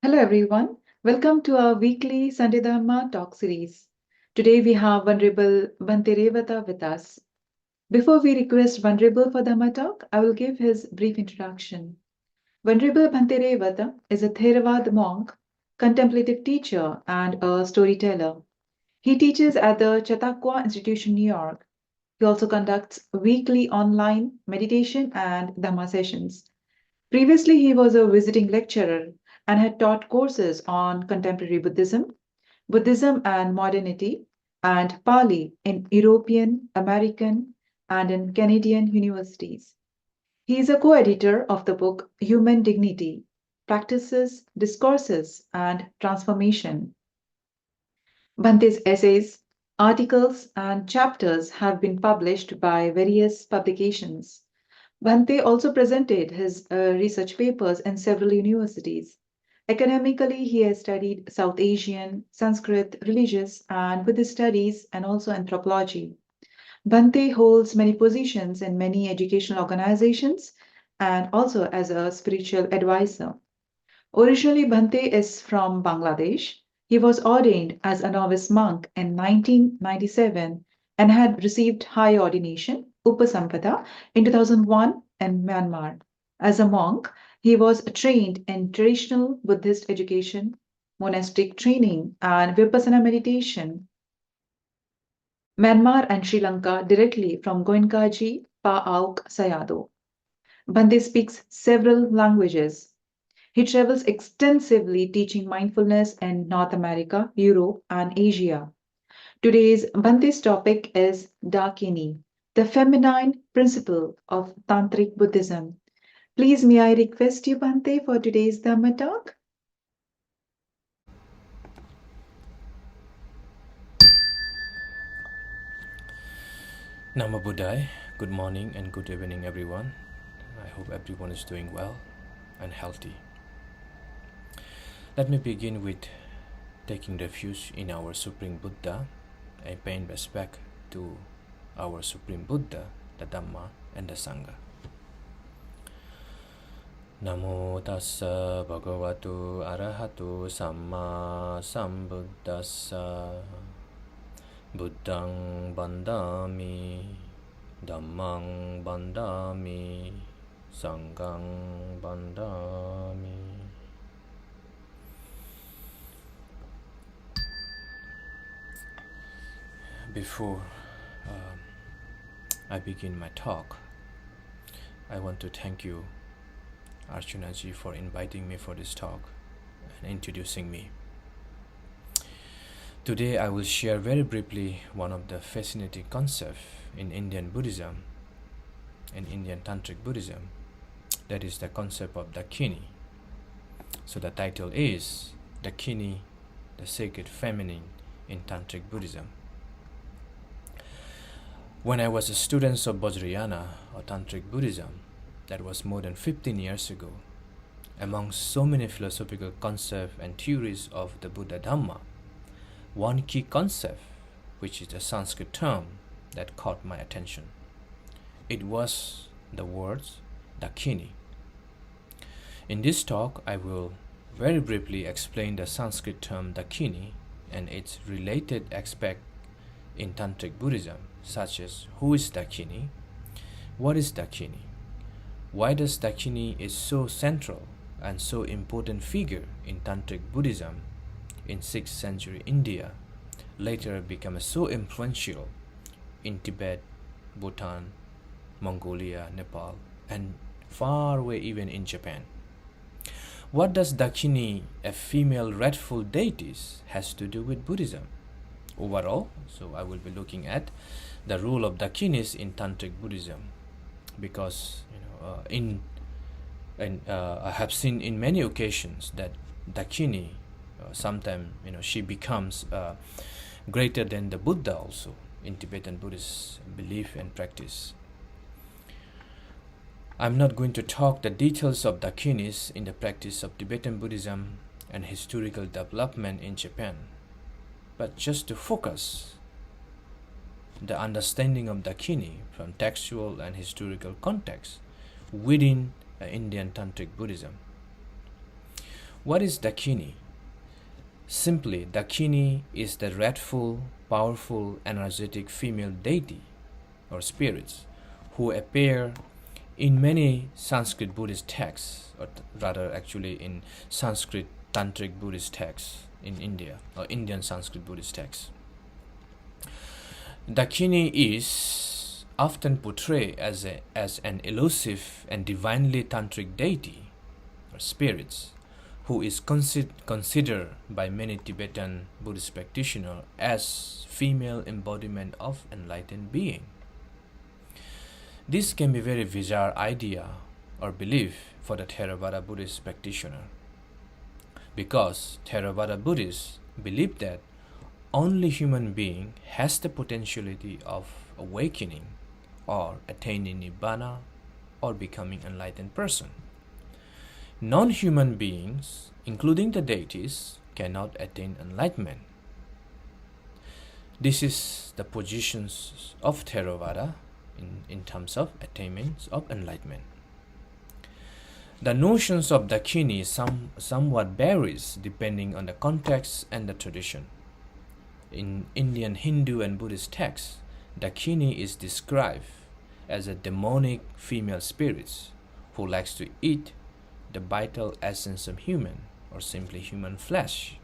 Hello, everyone. Welcome to our weekly Sunday Dharma talk series. Today we have Venerable Bhante Revata with us. Before we request Venerable for Dhamma talk, I will give his brief introduction. Venerable Bhante Revata is a Theravada monk, contemplative teacher, and a storyteller. He teaches at the Chautauqua Institution, New York. He also conducts weekly online meditation and Dhamma sessions. Previously, he was a visiting lecturer and had taught courses on contemporary Buddhism, Buddhism and modernity, and Pali in European, American, and in Canadian universities. He is a co editor of the book Human Dignity Practices, Discourses, and Transformation. Bhante's essays, articles, and chapters have been published by various publications. Bhante also presented his research papers in several universities. Academically, he has studied South Asian, Sanskrit, religious, and Buddhist studies, and also anthropology. Bhante holds many positions in many educational organizations and also as a spiritual advisor. Originally, Bhante is from Bangladesh. He was ordained as a novice monk in 1997 and had received high ordination, Upasampada, in 2001 in Myanmar. As a monk, he was trained in traditional Buddhist education, monastic training, and Vipassana meditation, Myanmar and Sri Lanka directly from Goenkaji Pa Auk Sayadaw. Bhante speaks several languages. He travels extensively teaching mindfulness in North America, Europe, and Asia. Today's Bhante's topic is Dakini, the feminine principle of Tantric Buddhism. Please, may I request you, Bhante, for today's Dhamma talk? Namo Buddhaya, good morning and good evening everyone. I hope everyone is doing well and healthy. Let me begin with taking refuge in our Supreme Buddha and paying respect to our Supreme Buddha, the Dhamma and the Sangha. Namo tassa bhagavatu arahatu samma sambuddhassa Buddhang bandami, Dhammang bandami, Sanghang bandami. Before I begin my talk, I want to thank you, Archunaji, for inviting me for this talk and introducing me. Today I will share very briefly one of the fascinating concepts in Indian Buddhism, in Indian Tantric Buddhism, that is the concept of dakini. So the title is Dakini, the sacred feminine in Tantric Buddhism. When I was a student of Vajrayana or Tantric Buddhism, that was more than 15 years ago, among so many philosophical concepts and theories of the Buddha Dhamma, one key concept, which is a Sanskrit term that caught my attention. It was the words dakini. In this talk, I will very briefly explain the Sanskrit term dakini and its related aspect in Tantric Buddhism, such as who is dakini, what is dakini, why does dakini is so central and so important figure in Tantric Buddhism in 6th century India, later became so influential in Tibet, Bhutan, Mongolia, Nepal, and far away even in Japan. What does Dakini, a female rightful deities, has to do with Buddhism? Overall, so I will be looking at the role of Dakinis in Tantric Buddhism, because I have seen in many occasions that Dakini sometimes she becomes greater than the Buddha also in Tibetan Buddhist belief and practice. I'm not going to talk the details of dakinis in the practice of Tibetan Buddhism and historical development in Japan, but just to focus the understanding of dakini from textual and historical context within Indian Tantric Buddhism. What is dakini? Simply, dakini is the wrathful, powerful, energetic female deity or spirits who appear in many Sanskrit Buddhist texts, or rather actually in Sanskrit Tantric Buddhist texts in India, or Indian Sanskrit Buddhist texts. Dakini is often portrayed as an elusive and divinely tantric deity or spirits who is considered by many Tibetan Buddhist practitioners as female embodiment of enlightened being. This can be a very bizarre idea or belief for the Theravada Buddhist practitioner, because Theravada Buddhists believe that only human being has the potentiality of awakening or attaining nibbana or becoming enlightened person. Non-human beings, including the deities, cannot attain enlightenment. This is the positions of Theravada in terms of attainments of enlightenment. The notions of dakini somewhat varies depending on the context and the tradition. In Indian Hindu and Buddhist texts, dakini is described as a demonic female spirit who likes to eat the vital essence of human, or simply human flesh.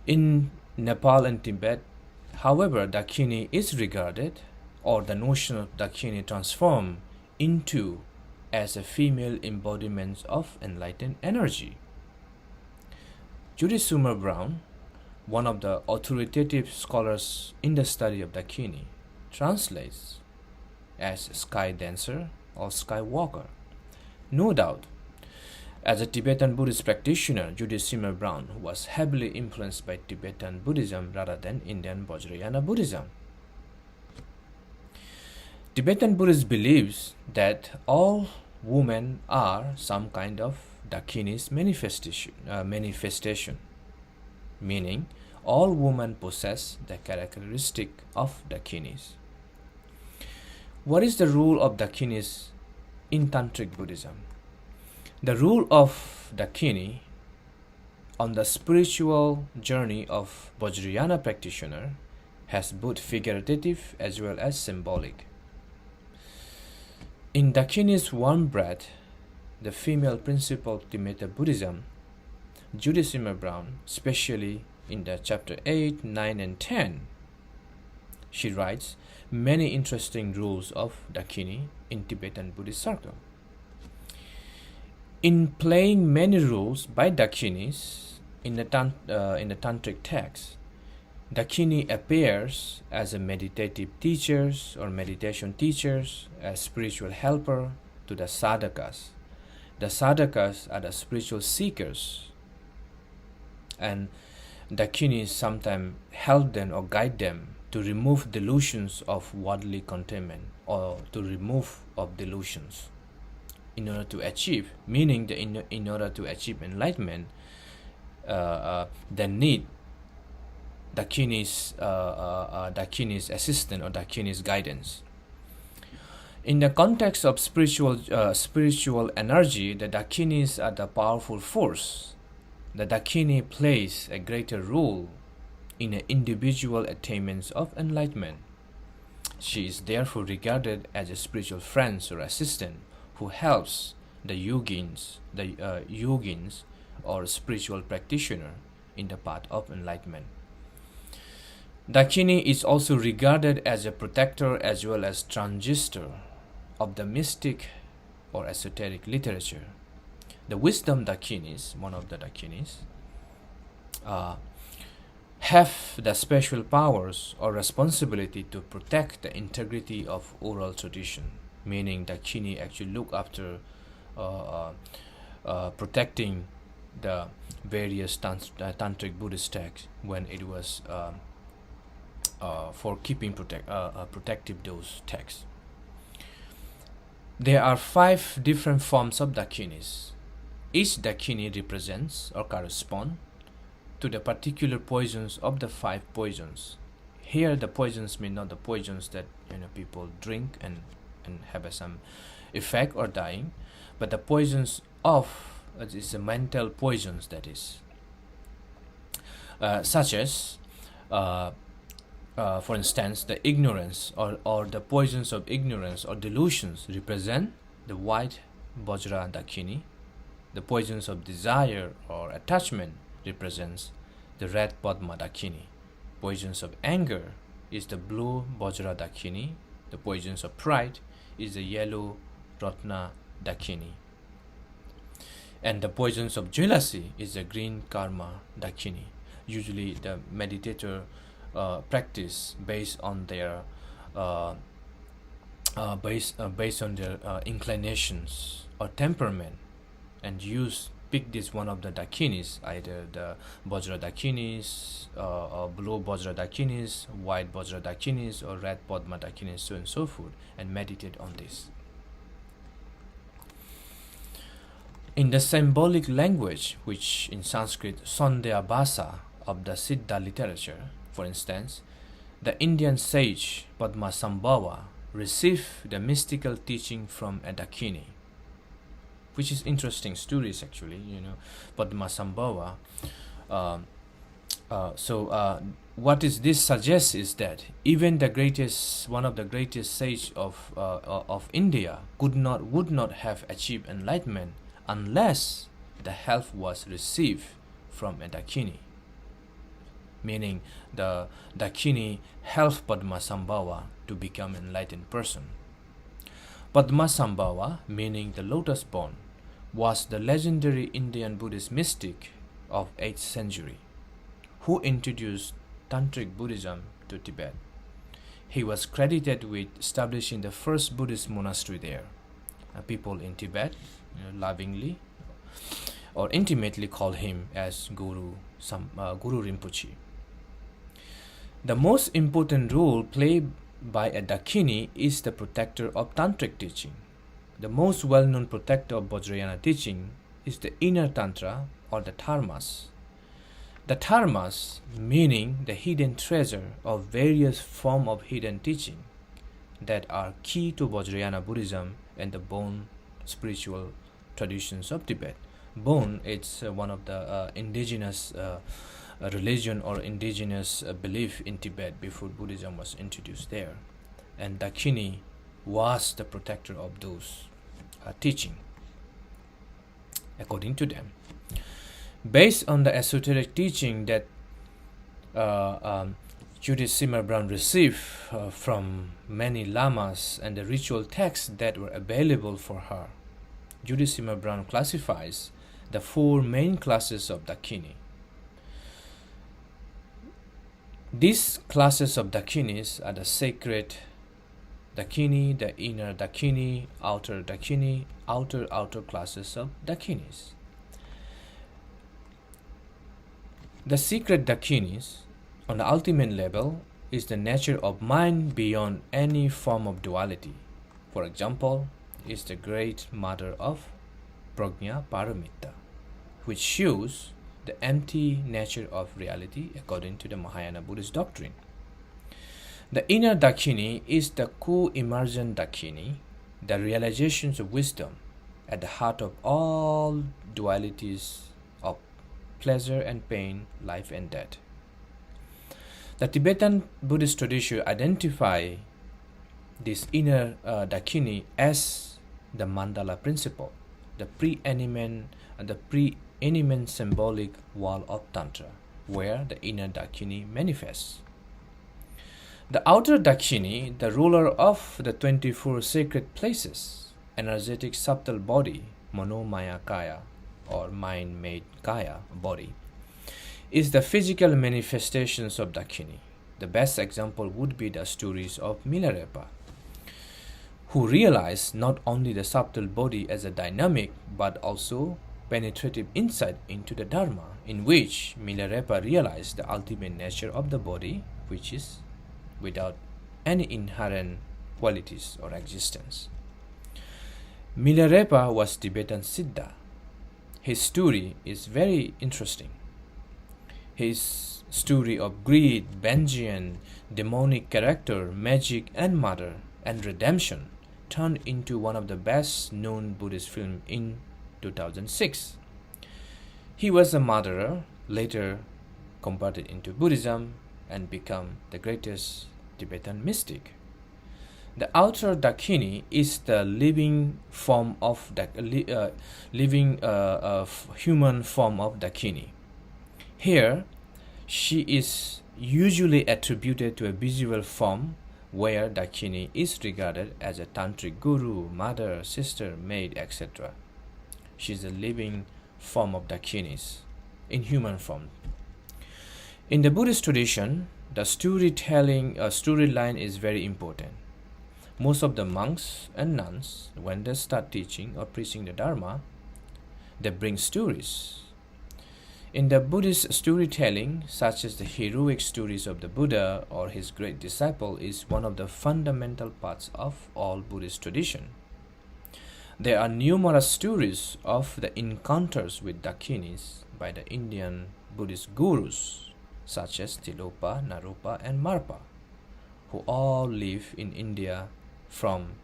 In Nepal and Tibet, however, dakini is regarded, or the notion of dakini transformed into as a female embodiment of enlightened energy. Judith Summer Brown, one of the authoritative scholars in the study of dakini, translates as sky dancer or sky walker. No doubt, as a Tibetan Buddhist practitioner, Judith Summer Brown was heavily influenced by Tibetan Buddhism rather than Indian Vajrayana Buddhism. Tibetan Buddhists believes that all women are some kind of dakinis manifestation, meaning all women possess the characteristic of dakinis. What is the role of dakinis in Tantric Buddhism? The role of dakini on the spiritual journey of Vajrayana practitioner has both figurative as well as symbolic. In dakini's warm breath, the female principle of Tibetan Buddhism, Judith Summer Brown, especially in the chapter 8, 9 and 10, she writes many interesting rules of dakini in Tibetan Buddhist circle. In playing many rules by dakinis in the tantric text, dakini appears as a meditative teachers or meditation teachers, a spiritual helper to the sadhakas. The sadhakas are the spiritual seekers, and dakinis sometimes help them or guide them to remove delusions of worldly contentment or to remove of delusions in order to achieve, meaning that in order to achieve enlightenment, they need dakini's assistance or dakini's guidance. In the context of spiritual energy, the dakinis are the powerful force. The dakini plays a greater role in the individual attainments of enlightenment. She is therefore regarded as a spiritual friend or assistant who helps the yogins or spiritual practitioner in the path of enlightenment. Dakini is also regarded as a protector as well as transistor of the mystic or esoteric literature. The wisdom dakinis, one of the dakinis, have the special powers or responsibility to protect the integrity of oral tradition, meaning dakini actually look after protecting the various tantric Buddhist texts when it was for keeping protective those texts. There are 5 different forms of dakinis. Each dakini represents or corresponds to the particular poisons of the 5 poisons. Here the poisons mean not the poisons that people drink and have some effect or dying, but the poisons of it's a mental poisons, that is, such as for instance, the ignorance or the poisons of ignorance or delusions represent the white Vajra Dakini. The poisons of desire or attachment represents the red Padma Dakini. Poisons of anger is the blue Vajra Dakini. The poisons of pride is the yellow Ratna Dakini. And the poisons of jealousy is the green Karma Dakini. Usually the meditator practice based on their inclinations or temperament, and pick this one of the dakinis, either the Vajra dakinis, or blue Vajra dakinis, white Vajra dakinis, or red Padma dakinis, so and so forth, and meditate on this. In the symbolic language, which in Sanskrit Sandhya Bhasa of the Siddha literature, for instance, the Indian sage Padmasambhava received the mystical teaching from a dakini, which is interesting stories actually. Padmasambhava. What is this suggests is that even one of the greatest sage of India would not have achieved enlightenment unless the help was received from a dakini. Meaning the dakini helped Padmasambhava to become an enlightened person. Padmasambhava, meaning the lotus born, was the legendary Indian Buddhist mystic of 8th century who introduced Tantric Buddhism to Tibet. He was credited with establishing the first Buddhist monastery there. People in Tibet lovingly or intimately call him as Guru Rinpoche. The most important role played by a dakini is the protector of tantric teaching. The most well-known protector of Vajrayana teaching is the inner tantra or the dharmas. The dharmas, meaning the hidden treasure of various forms of hidden teaching that are key to Vajrayana Buddhism and the Bon spiritual traditions of Tibet. Bon, it's one of the indigenous religion or indigenous belief in Tibet before Buddhism was introduced there, and Dakini was the protector of those teaching, according to them. Based on the esoteric teaching that Judith Simmer Brown received from many lamas and the ritual texts that were available for her, Judith Simmer Brown classifies the 4 main classes of Dakini. These classes of dakinis are the sacred dakini, the inner dakini, outer classes of dakinis. The secret dakinis, on the ultimate level, is the nature of mind beyond any form of duality. For example, is the great mother of Prajna Paramita, which shows the empty nature of reality according to the Mahayana Buddhist doctrine. The inner dakini is the co-emergent dakini, the realizations of wisdom at the heart of all dualities of pleasure and pain, life and death. The Tibetan Buddhist tradition identify this inner dakini as the mandala principle, the preeminent symbolic wall of Tantra, where the inner dakini manifests. The outer dakini, the ruler of the 24 sacred places, energetic subtle body, manomaya kaya, or mind-made kaya body, is the physical manifestations of dakini. The best example would be the stories of Milarepa, who realized not only the subtle body as a dynamic but also penetrative insight into the Dharma, in which Milarepa realized the ultimate nature of the body, which is without any inherent qualities or existence. Milarepa was Tibetan Siddha. His story is very interesting. His story of greed, vengeance, demonic character, magic and murder, and redemption turned into one of the best known Buddhist films in 2006. He was a murderer, later converted into Buddhism and became the greatest Tibetan mystic. The outer dakini is the living form of human form of dakini. Here, she is usually attributed to a visual form where dakini is regarded as a tantric guru, mother, sister, maid, etc. She is a living form of dakinis in human form. In the Buddhist tradition, the storyline is very important. Most of the monks and nuns, when they start teaching or preaching the Dharma, they bring stories. In the Buddhist storytelling, such as the heroic stories of the Buddha or his great disciple, is one of the fundamental parts of all Buddhist tradition. There are numerous stories of the encounters with dakinis by the Indian Buddhist gurus, such as Tilopa, Naropa, and Marpa, who all live in India from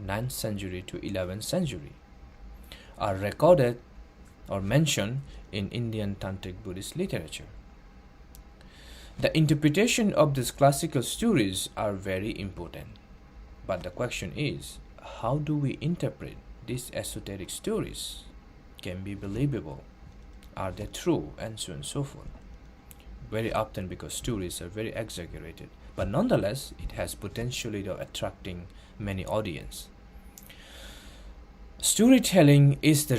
9th century to 11th century, are recorded or mentioned in Indian Tantric Buddhist literature. The interpretation of these classical stories are very important, but the question is, how do we interpret these esoteric stories? Can be believable? Are they true? And so on and so forth. Very often, because stories are very exaggerated, but nonetheless it has potentially of attracting many audience. Storytelling is the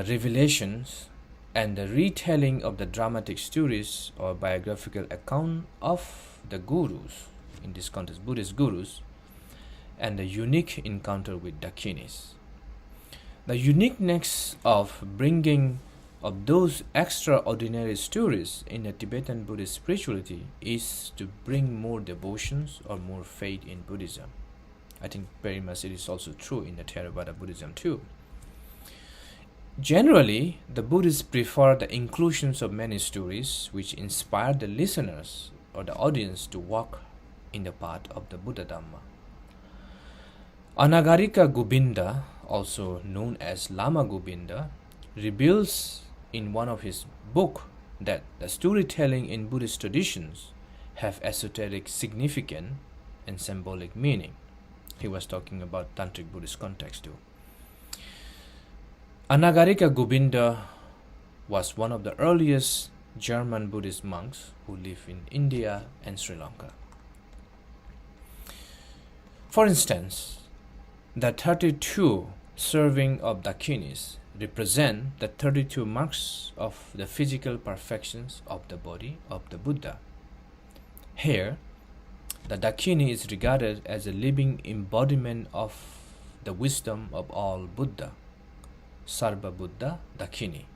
revelations and the retelling of the dramatic stories or biographical account of the gurus, in this context Buddhist gurus, and the unique encounter with dakinis. The uniqueness of bringing of those extraordinary stories in the Tibetan Buddhist spirituality is to bring more devotions or more faith in Buddhism. I think very much it is also true in the Theravada Buddhism too. Generally, the Buddhists prefer the inclusions of many stories which inspire the listeners or the audience to walk in the path of the Buddha Dhamma. Anagarika Gobinda, also known as Lama Gobinda, reveals in one of his books that the storytelling in Buddhist traditions have esoteric significance and symbolic meaning. He was talking about Tantric Buddhist context too. Anagarika Gobinda was one of the earliest German Buddhist monks who lived in India and Sri Lanka. For instance, the 32 serving of dakinis represent the 32 marks of the physical perfections of the body of the Buddha. Here, the dakini is regarded as a living embodiment of the wisdom of all Buddha, Sarva Buddha Dakini.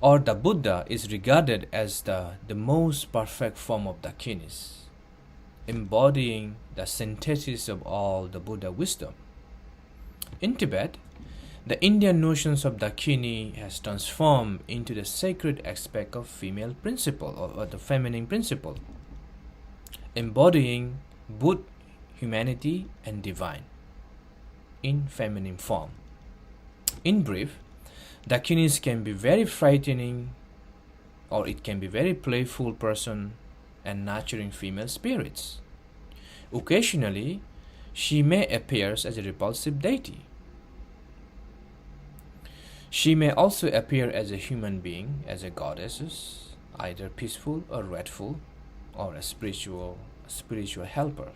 Or the Buddha is regarded as the most perfect form of dakinis, embodying the synthesis of all the Buddha wisdom. In Tibet, the Indian notions of dakini has transformed into the sacred aspect of female principle or the feminine principle, embodying Buddha, humanity, and divine in feminine form. In brief, dakinis can be very frightening or it can be very playful person and nurturing female spirits. Occasionally, she may appear as a repulsive deity. She may also appear as a human being, as a goddess, either peaceful or wrathful, or a spiritual helper.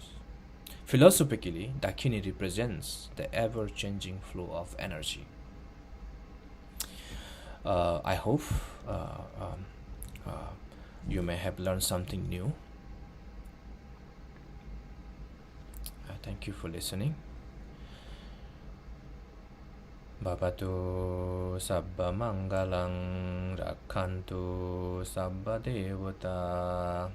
Philosophically, dakini represents the ever-changing flow of energy. I hope you may have learned something new. Thank you for listening. Bhavatu sabba mangalang rakhantu sabba devata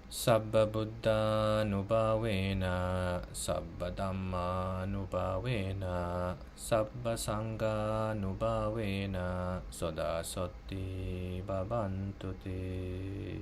sabba buddha nubhavena sabba dhamma nubhavena sabba sangha nubhavena soda sotti bhavantu te.